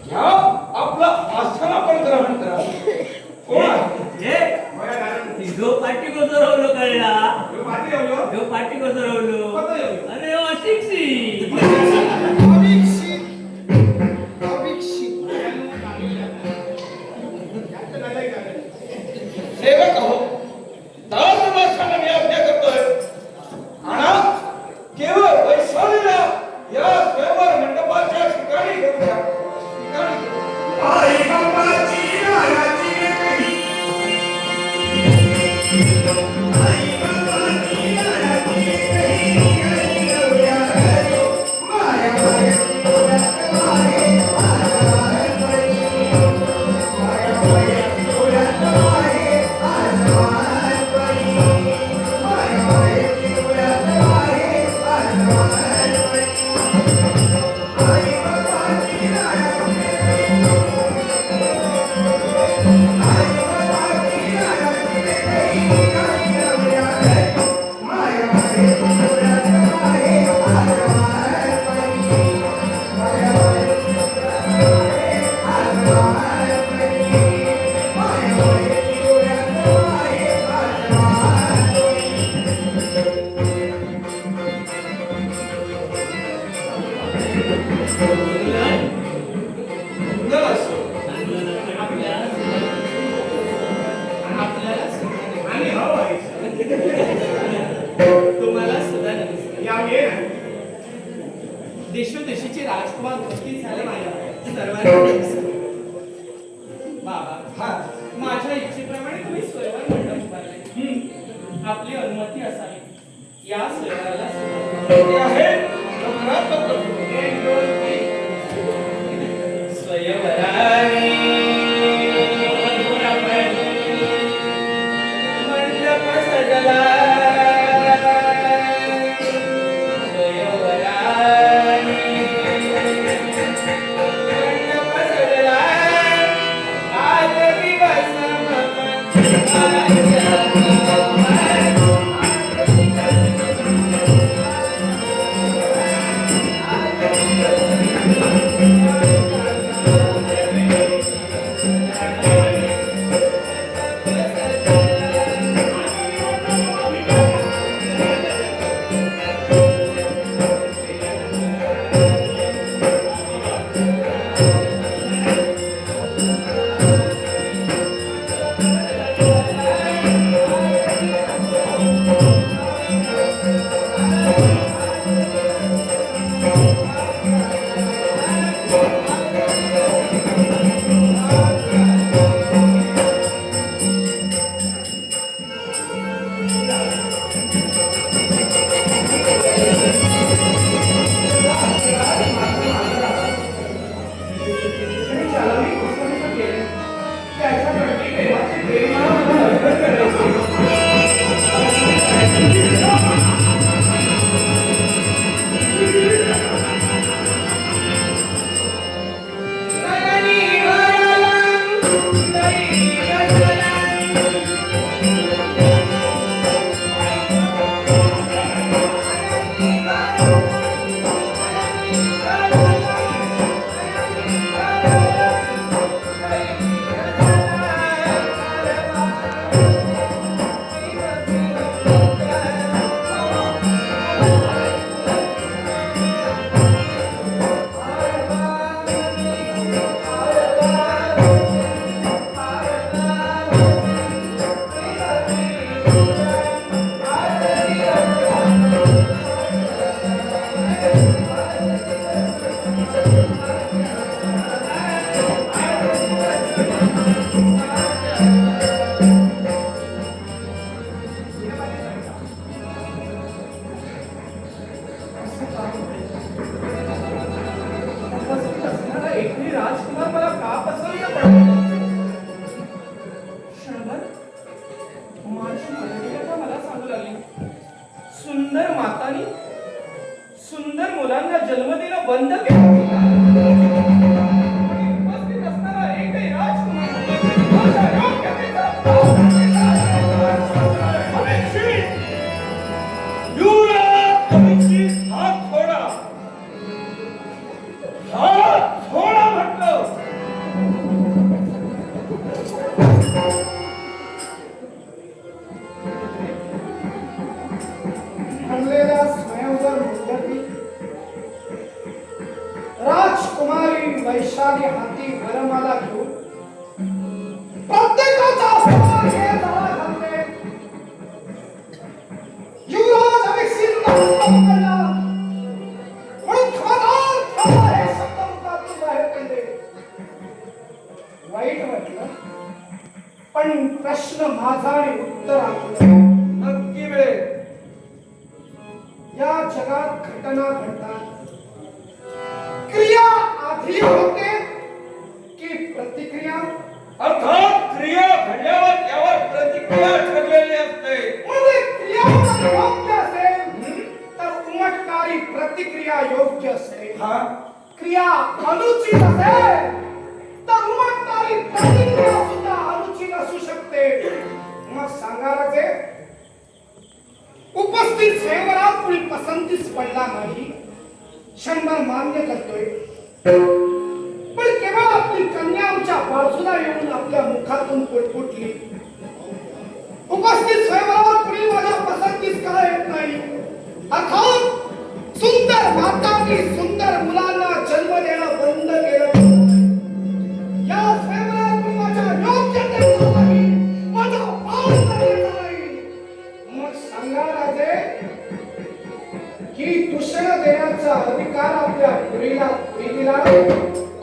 घ्या आपला आस्थाना पण ग्रहण करा. कोण हे जो पाठी कसं रावलो कळला जो पाठी कसं रावलो अरे अशिक्षित सेवक हो दास माणसाला मी आज्ञा करतोय आणा केवळ वैशालीला या स्वयंवर मंडपाच्या ठिकाणी घेऊन जा. आई बाबाची रायाची कही आई बाबाची रायाची कही माया देशोदेशीचे राजकुमार उपस्थित झाले माझ्या सर्वांना बाबा माझ्या इच्छेप्रमाणे तुम्ही स्वयंवर मंडप उभारले. आपली अनुमती असावी या स्वयंवराला स्वयंवराने मंडप सजला वृक्षाने हाती वरमाला घेऊन प्रत्येकाचा समान हे जरा घालते. युवराज अभिषेक पकडला म्हणून खबरदार थांबा हे शब्द मुखातून बाहेर पडले. वाईट वाटलं पण प्रश्न माझा आणि उत्तर आपलं. नक्की मिळेल. या जगात घटना घडतात. क्रिया आधी होते की प्रतिक्रिया? अर्थात क्रिया घडल्यावर त्यावर प्रतिक्रिया ठरलेली असते. म्हणजे क्रिया जर योग्य असेल तर उमटणारी प्रतिक्रिया योग्य असते. हा क्रिया अनुचित असेल तर उमटणारी प्रतिक्रिया सुद्धा अनुचित असू शकते. मग सांगा राजे, उपस्थित स्वयंवरात कुणी पसंतीस पडला नाही, क्षणभर मान्य करतोय. पण केवळ आपली कन्या आमच्या बाजूला येऊन आपल्या मुखातून पुटपुटली. उपस्थित स्वयंवरात कुणी माझ्या पसंतीस का येत नाही? अर्थात सुंदर मातांनी सुंदर मुलांना जन्म देणं बंद केलं. या स्वयंवरात कुणी माझ्या योग्यतेचा नाही, माझा पास करण्याचा नाही. मग सांगा राजे, की दूषण देण्याचा अधिकार आपल्या पुरीला कुणी दिला?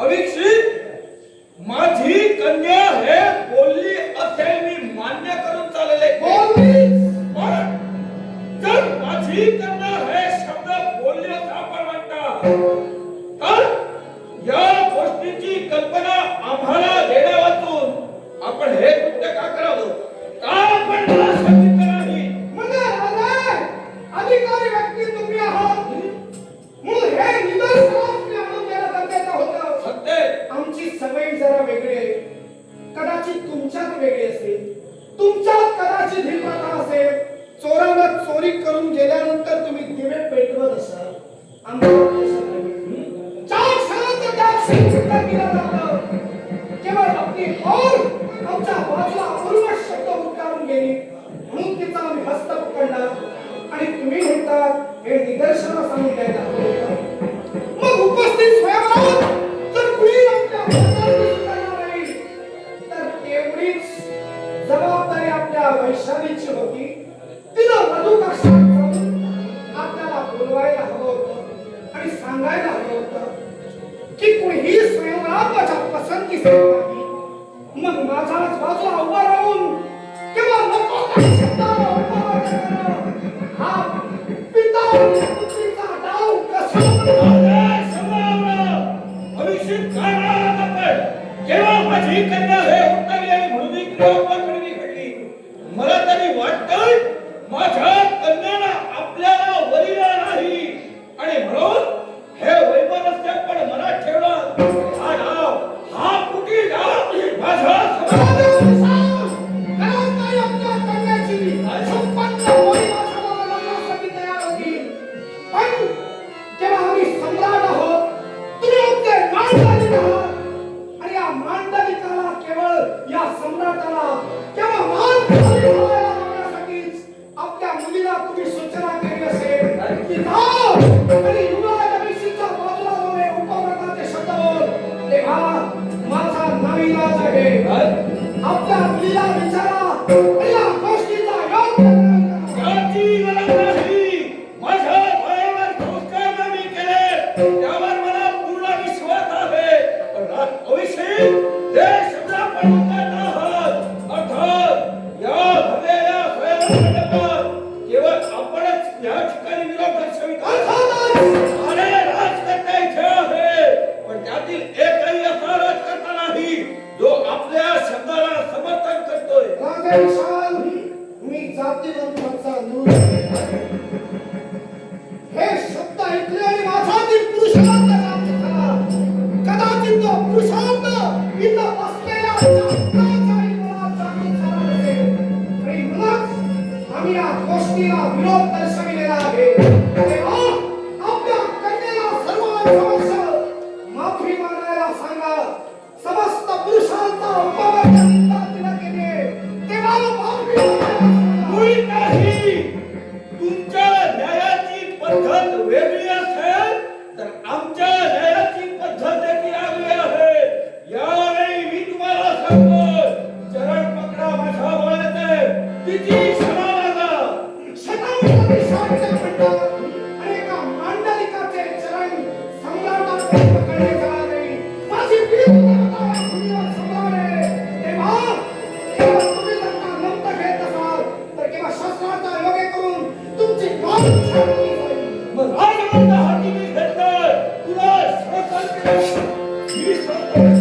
अविक्षित माझी कन्या हे बोलली असेल मी मान्य करून चालले. पण जर माझी कन्या हे शब्द बोलली असं आपण म्हणता तर या गोष्टीची कल्पना आम्हाला देण्या वाचून आपण हे कृत्य का करावं? का आपण मला सांगितलं नाही? म्हणजे राजे, अधिकारी व्यक्ती तुम्ही आहात म्हणून हे निदर्शनास मी आणून देणं गरजेचं होतं. सत्य आमची सवय जरा वेगळी आहे. कदाचित तुमच्यात वेगळी असेल, तुमच्यात कदाचित ही प्रथा असेल. चोराला चोरी करून गेल्यानंतर तुम्ही दिवे पेटवत असाल. आमच्यात तसं नाही. 4 क्षणाचं त्यात शिक्षा केलं जातं. केवळ आपली ओर आमच्या बाजूला अपूर्व शब्द उच्चारून गेली म्हणून तिचा आम्ही हस्त पकडला आणि तुम्ही म्हणतात हे निदर्शनास आणून द्यायला हवं होतं. मग उपस्थित स्वयंवरात जर कुणी आपल्या पसंतीस करणार नाही तर तेवढीच जबाबदारी आपल्या वैशालीची होती. तिनं मधुकक्षात जाऊन आपल्याला बोलवायला हवं होतं आणि सांगायला हवं होतं की कुणीही स्वयंवरात माझ्या पसंतीस येत नाही. मग माझ्याच बाजूला उभा राहून किंवा नको त्या शब्दाला उपवाद करणं हा पिता आणि पुत्रीचा डाव कसा अभिषेक काय म्हणाला आपण? केव्हा माझी कन्या हे उत्तरली आणि म्हणून ही क्रिया आपल्याकडे घडली. मला तरी वाटतंय माझ्या कन्याला आपल्याला वरिला नाही आणि म्हणून हे वैमनस्य पण मनात ठेवला. हा डाव, हा कुटील डाव माझ्या आपल्या मुलीला तुम्ही सूचना केली असेल की जाओ आणि युवराज अभिषेकच्या बाजूला जाऊन उपव्रताचे शब्द बोल. तेव्हा माझा नाईलाज आहे. आपल्या मुलीला विचारा आणि या गोष्टीचा योग्य निर्णय करा. याची गरज नाही. माझ्या भयावर संस्कार मी केले त्यावर मला पूर्ण विश्वास आहे. पण अभिषेक ते शब्द आपण म्हणत आहात. अर्थात या भरलेल्या स्वयंवरात केवळ आपणच या ठिकाणी विरोध दर्शवित आहोत. अरे राजकर्ता इथे आहे पण त्यातील एकही असा राजकर्ता नाही जो आपल्या शब्दाला समर्थन करतोय. राजे विशाल, मी जातीवंताचा नूर आहे. हे शब्द ऐकले आणि माझ्यातील पुरुषार्थ जागृत झाला. कदाचित तो पुरुषार्थ इथं बसलेल्या जागृताचा मला जागृत झाला नसेल. आणि म्हणूनच आम्ही या गोष्टीला विरोध दर्शविलेला आहे. तेव्हा आपल्या कन्येला सर्वांसमक्ष माफी मागायला सांगा. समस्त पुरुषांचा उपवर्ग निंदा तिला केली तेव्हा माफी मागायला सांगा. मुळी नाही. तुमच्या न्यायाची पद्धत वेगळी असेल तर आमच्या न्यायाची पद्धत देखील वेगळी आहे. सांगतोय, चरण पकडा माझ्या वळते, तिची क्षमा मागा. शतावरी शांत म्हणतात आणि एका मांडलिकाचे चरण सम्राटाकडे पकडले जाणार नाही. माझी प्रियता भूमीवर सम्राटे, तेव्हा तुम्ही जर का नमत घेत असाल तर किंवा शस्त्राचा योगे करून तुमची गाठ छाटली जाईल. मग राजवंत हाती मी घेतलाय, तुला संस्कार केला. मी संस्कार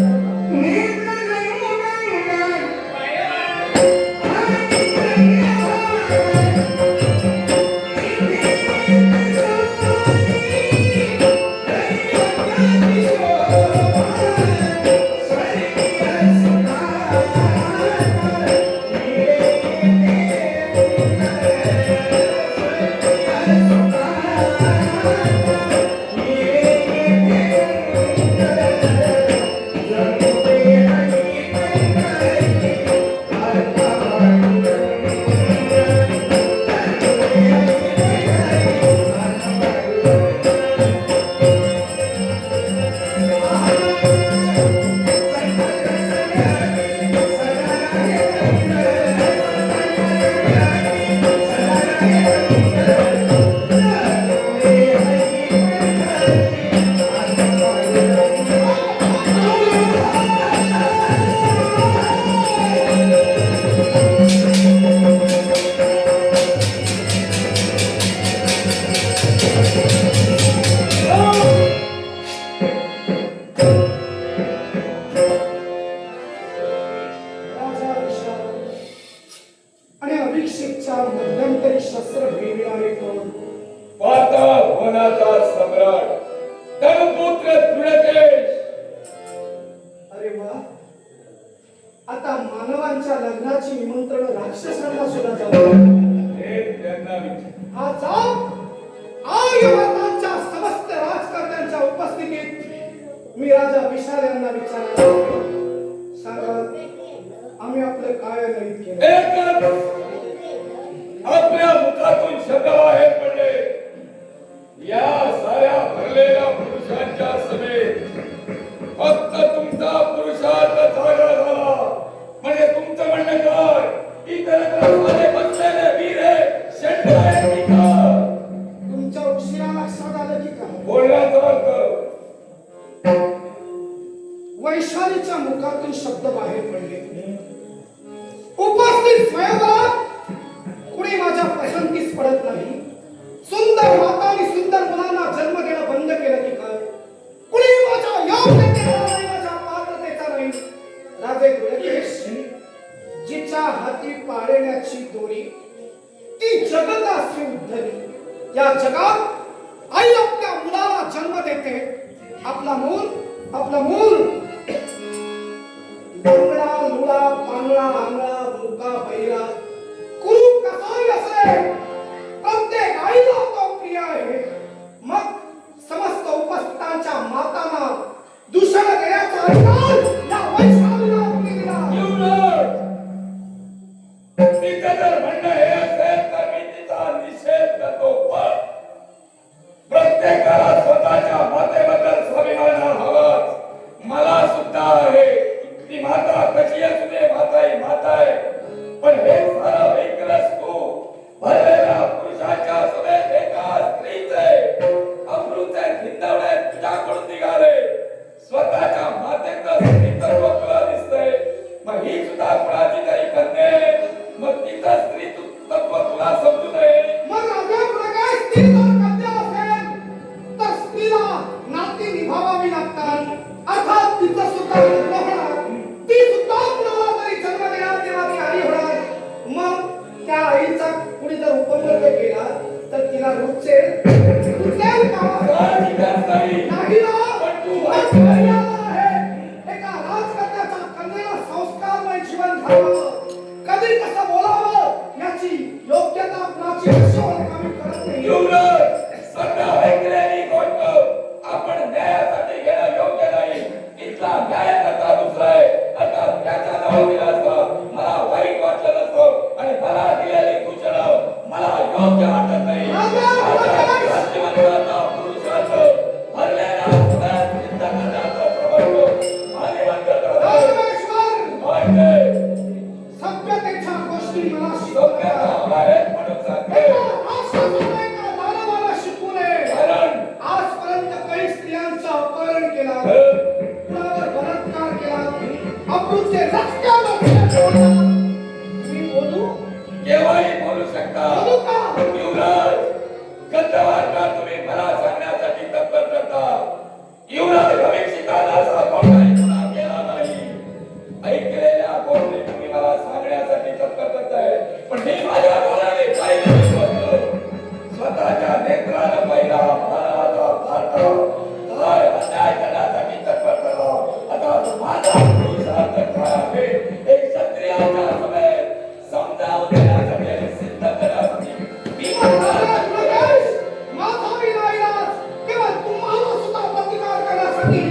राजा विशाल आणि अभिषेकच्या मध्यंतरी शस्त्र घेणारे कोण? पाताळ वनाचा सम्राट धनुपुत्र दृढकेश. अरे वा, आता मानवांच्या लग्नाची निमंत्रण राक्षसांना सुद्धा जाऊ. हे त्यांना विचार. हा जाप आर्यवर्तांच्या समस्त राजकारण्यांच्या उपस्थितीत मी राजा विशाल यांना विचारला. सांगा, आम्ही आपलं काय नाही केलं? एकच आपल्या मुखातून शब्द बाहेर पडले. या साऱ्या भरलेल्या पुरुषांच्या समेत फक्त तुमचा पुरुषार्थ जागा झाला. म्हणजे तुमचं म्हणणं काय? इतरत्र सारे बसलेले वीर हे षंड आहेत की काय? तुमच्या उशिरा लक्षात आलं की काय? बोलण्याचा अर्थ वैशालीच्या मुखातून शब्द बाहेर पडले. उपस्थित स्वयंवरात कुणी माझ्या पसंतीस पडत नाही. सुंदर माता आणि सुंदर मुलांना जन्म देणं बंद केलं की काय? कुणी माझ्या योग्यतेचा नाही, माझ्या पात्रतेचा नाही. राजे गुणकेश, जिच्या हाती पाळण्याची दोरी ती जगताशी उद्धरी. या जगात आई आपल्या मुलाला जन्म देते. आपला मूल बंगळा, लुळा, पांगळा, आंगळा, मुका, बैरा, कुरूप कसाही असे, प्रत्येक आईला तो प्रिय आहे. मग समस्त उपस्थितांच्या मातांना दूषण देण्याचा अधिकार या वैशालीला कोणी दिला? युवराज, तिचं जर म्हणणं हे असेल तर मी तिचा निषेध करतो. पण प्रत्येकाला स्वतःच्या मातेबद्दल स्वाभिमान हवाच. मला सुद्धा आहे. ती माता कशी असू दे, माता ही माता आहे. पण हे सारं वेगळंच तू भरलेल्या पुरुषाच्या समेत एका स्त्रीचे अमृत हिंदवणे तुझ्याकडून निघाले. स्वतःच्या मातेचं स्त्रीत्व तुला दिसतंय. मग ही सुद्धा कुणाची तरी कन्ये. मग तिचं स्त्रीत्व तुला समजू नये. मग राजा गुणकेश, ती जर कन्या असेल तर स्त्रीला नाती निभावावी लागतात. अर्थात तिचं सुद्धा लग्न होणार. ती सुद्धा कुणाला तरी जन्म देणार, तेव्हा ती आई होणार. मग त्या आईचा कुणी जर उपमर्ग केला तर तिला रुचेल का? नाही ना. पण तू पण मर्यादा आहे. एका राजकन्याच्या कन्येला संस्कारमय जीवन घालावं, कधी कसं बोलावं याची योग्यता कुणाची असून आम्ही करत नाही. युवराज, सध्या ऐकलेली गोष्ट आपण न्यायासाठी घेणं योग्य नाही. इथला न्यायकर्ता दुसरा आहे. आता त्याच्या नाव दिला असता मला वाईट वाटलं नसतं आणि मला दिलेली घोषणा मला योग्य वाटत नाही. राज्यमंत्र्याचा पुरुषार्थ भरलेल्या हृदयात चिंता करण्याचा प्रबंध मान्यवंत करतो. राजमेश्वर, अमृतचे रस्त्यावर तुम्ही बोलू केव्हाही बोलू शकता. बोलू का? युवराज, गंधर्वांना तुम्ही मला सांगण्यासाठी तत्पर करता. युवराज भविष्यकाल असा कोणताही गुन्हा केला नाही. ऐकलेल्या गोष्टी तुम्ही मला सांगण्यासाठी तत्पर करताय. पण मी माझ्या डोळ्याने पाहिलं होतं. स्वतःच्या नेत्रानं पहिला मानवाचा फाटा काय अन्याय करण्यासाठी तत्पर झाला. आता माझा पुरुषार्थ काय आहे हे क्षत्रियाच्या समेत समजावून देण्यासाठी आणि सिद्ध करण्यासाठी मी माझा विनायक केवळ तुम्हाला सुद्धा प्रतिकार करण्यासाठी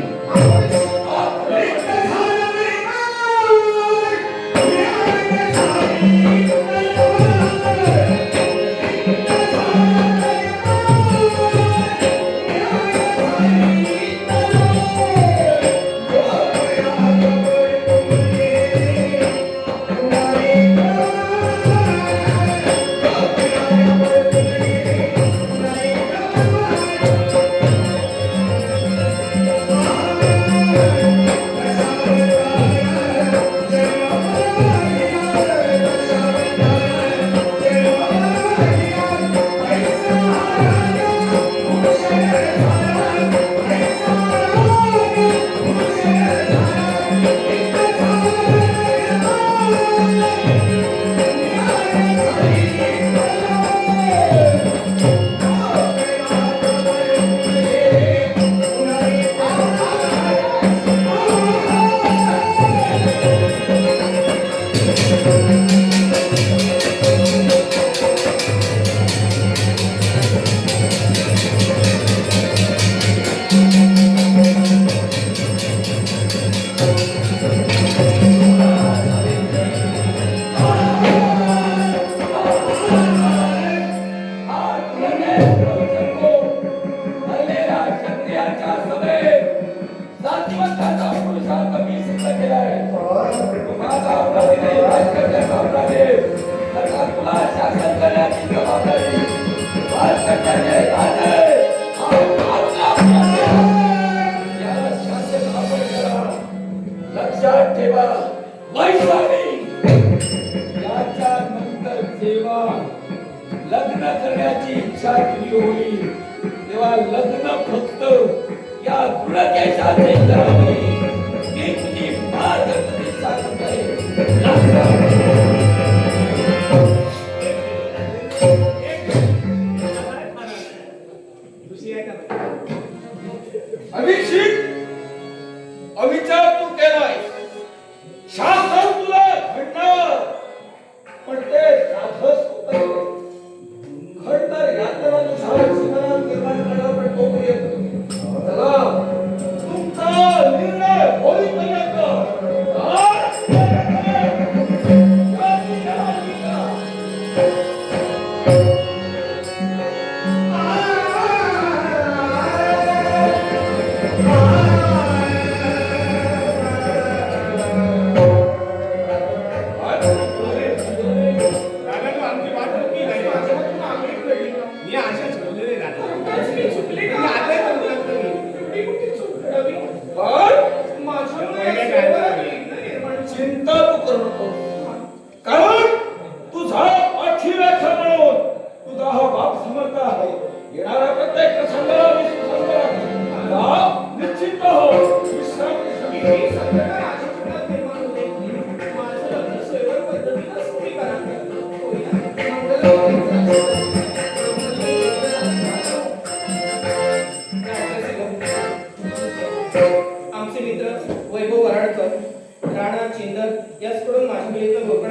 आपण लक्षात ठेवा. वैशाली याच्या नंतर जेव्हा लग्न करण्याची इच्छा केली होईल तेव्हा लग्न फक्त या गुणकेशाचे करावे. मी तुझी मार्गदर्शक सांगत आहे. अभिषेक, अविचार तू केलाय. शासन तुला घडणार पण ते साधस होत खडतर यात्रा तुझ्या जीवनात निर्माण करणार पण तो येत. चला तुमचा निर्णय होईपर्यंत चिंता तू करू नको. कारण तुझा पाठीराखा म्हणून तुझा हा बाप समर्थ आहे. येणाऱ्या